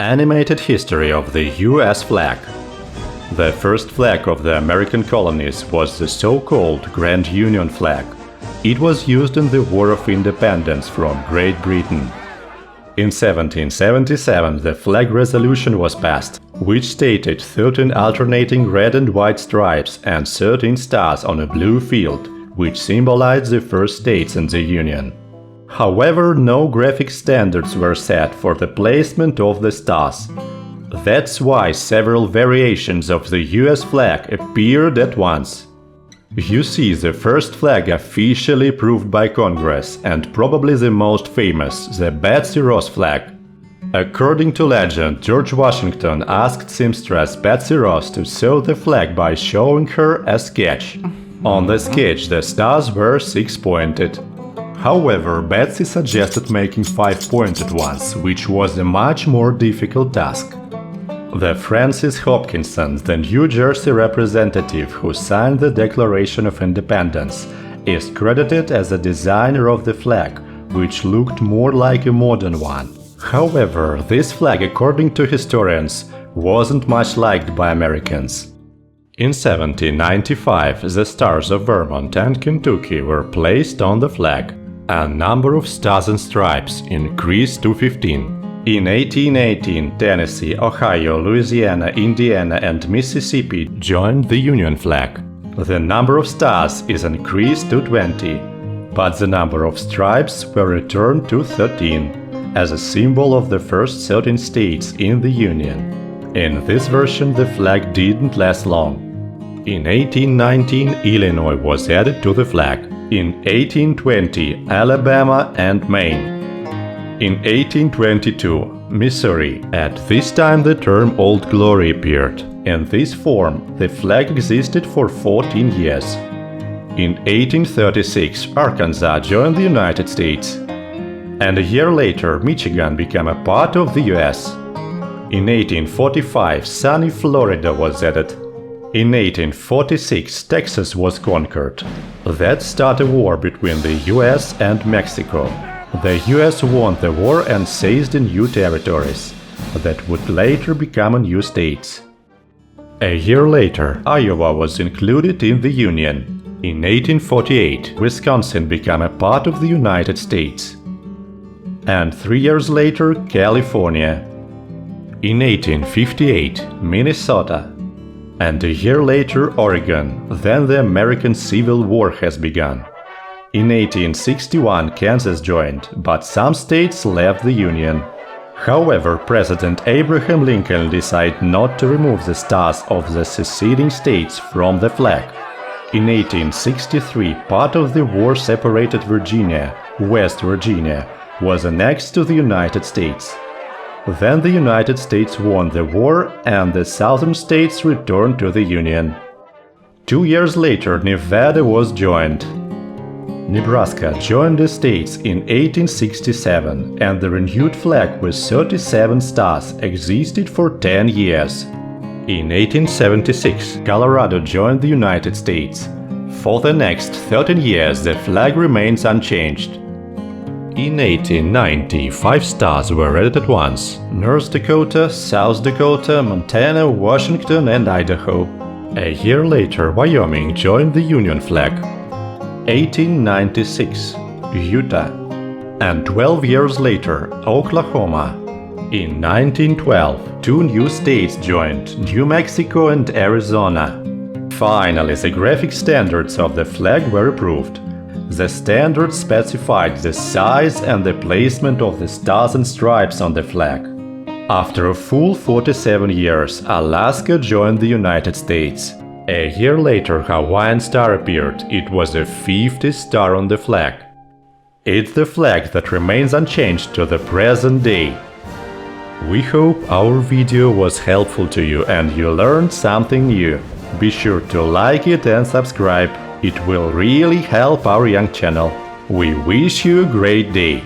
Animated history of the US flag. The first flag of the American colonies was the so-called Grand Union flag. It was used in the War of Independence from Great Britain. In 1777 the flag resolution was passed, which stated 13 alternating red and white stripes and 13 stars on a blue field, which symbolized the first states in the Union. However, no graphic standards were set for the placement of the stars. That's why several variations of the US flag appeared at once. You see the first flag officially approved by Congress and probably the most famous, the Betsy Ross flag. According to legend, George Washington asked seamstress Betsy Ross to sew the flag by showing her a sketch. On the sketch the stars were 6-pointed. However, Betsy suggested making 5-pointed ones, which was a much more difficult task. The Francis Hopkinson, the New Jersey representative who signed the Declaration of Independence, is credited as a designer of the flag, which looked more like a modern one. However, this flag, according to historians, wasn't much liked by Americans. In 1795, the stars of Vermont and Kentucky were placed on the flag. A number of stars and stripes increased to 15. In 1818, Tennessee, Ohio, Louisiana, Indiana and Mississippi joined the Union flag. The number of stars is increased to 20, but the number of stripes were returned to 13, as a symbol of the first 13 states in the Union. In this version the flag didn't last long. In 1819, Illinois was added to the flag. In 1820, Alabama and Maine. In 1822, Missouri. At this time the term Old Glory appeared. In this form, the flag existed for 14 years. In 1836, Arkansas joined the United States. And a year later, Michigan became a part of the US. In 1845, sunny Florida was added. In 1846, Texas was conquered. That started a war between the US and Mexico. The US won the war and seized new territories that would later become new states. A year later, Iowa was included in the Union. In 1848, Wisconsin became a part of the United States. And 3 years later, California. In 1858, Minnesota. And a year later, Oregon. Then the American Civil War has begun. In 1861, Kansas joined, but some states left the Union. However, President Abraham Lincoln decided not to remove the stars of the seceding states from the flag. In 1863, part of the war-separated Virginia, West Virginia, was annexed to the United States. Then the United States won the war and the southern states returned to the Union. 2 years later, Nevada was joined. Nebraska joined the states in 1867 and the renewed flag with 37 stars existed for 10 years. In 1876, Colorado joined the United States. For the next 13 years the flag remains unchanged. In 1890, 5 stars were added at once: North Dakota, South Dakota, Montana, Washington and Idaho. A year later, Wyoming joined the Union flag. 1896, Utah. And 12 years later, Oklahoma. In 1912, 2 new states joined, New Mexico and Arizona. Finally, the graphic standards of the flag were approved. The standards specified the size and the placement of the stars and stripes on the flag. After a full 47 years, Alaska joined the United States. A year later, Hawaiian star appeared. It was the 50th star on the flag. It's the flag that remains unchanged to the present day. We hope our video was helpful to you and you learned something new. Be sure to like it and subscribe. It will really help our young channel. We wish you a great day!